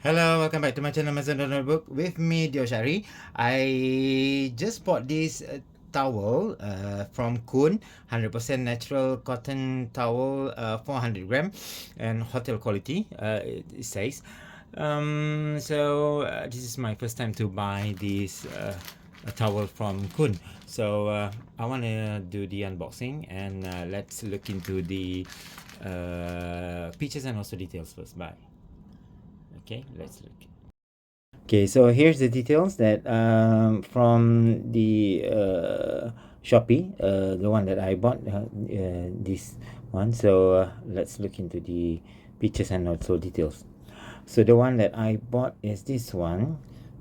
Hello, welcome back to my channel Maison Dor Network with me, Dior Shaari. I just bought this towel from Kun, 100% natural cotton towel, 400 gram and hotel quality, it says. This is my first time to buy this a towel from Kun. So I want to do the unboxing and let's look into the pictures and also details first. Bye. Okay, let's look. Okay, so here's the details that from the Shopee, the one that I bought, this one. So let's look into the pictures and also details. So the one that I bought is this one.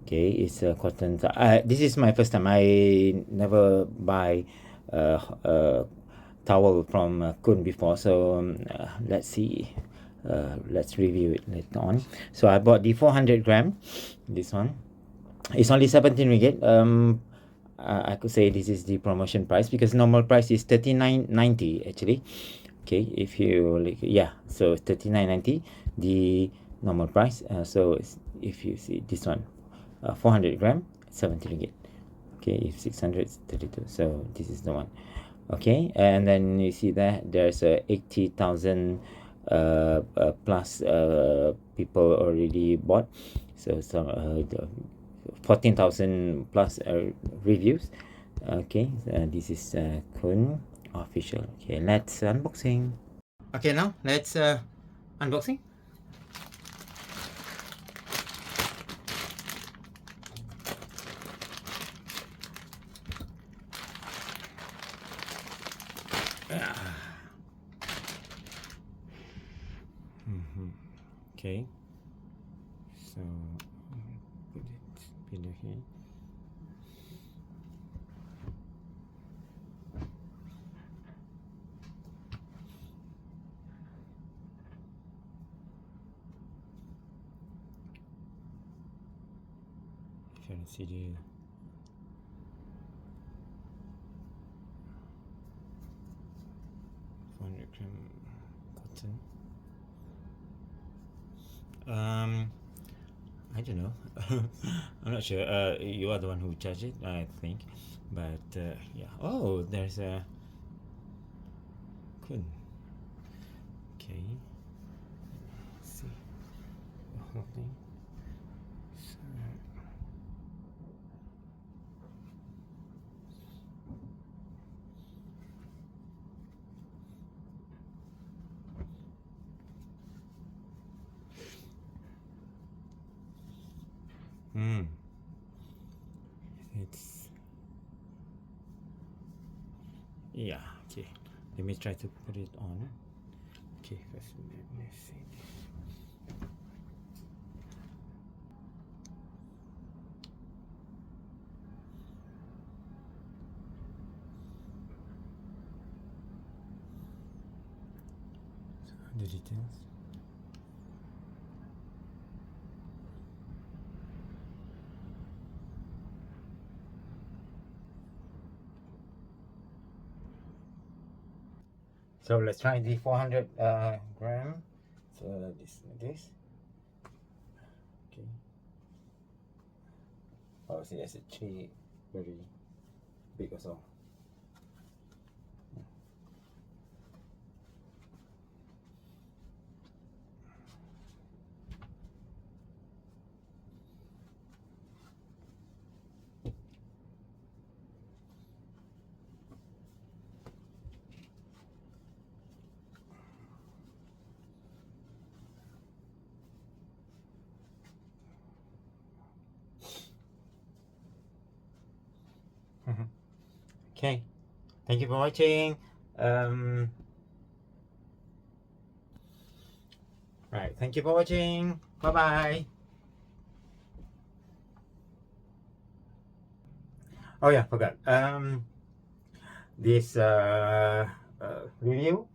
Okay, it's a cotton. This is my first time. I never buy towel from Kun before. So let's see. Let's review it later on. So I bought the 400 gram, this one. It's only 17 ringgit. I could say this is the promotion price because normal price is 39.90 actually. Okay, if you like, yeah, so 39.90 the normal price. So if you see this one, 400 gram, 70 ringgit. Okay, if 600 is 32. So this is the one. Okay, and then you see that there's a 80,000 plus people already bought. So some 14,000 plus reviews. Okay, this is Kun official. Okay, let's unboxing. Okay, now let's unboxing. Okay, so put it below here. If you want to see the cotton. I don't know. I'm not sure. You are the one who judged it, I think. But yeah. Oh, there's a Kun. Okay. Let's see the whole thing. So, it's, yeah, okay. Let me try to put it on. Okay, first let me see this. So the details. So let's try the 400 gram. So this. Okay. Oh, see, it's actually very big also. Okay, thank you for watching. Right, thank you for watching. Bye bye. Oh yeah, forgot. This review,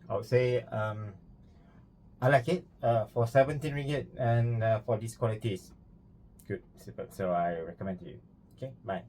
I would say I like it for 17 ringgit, and for this quality is good, super. So I recommend to you. Okay, bye.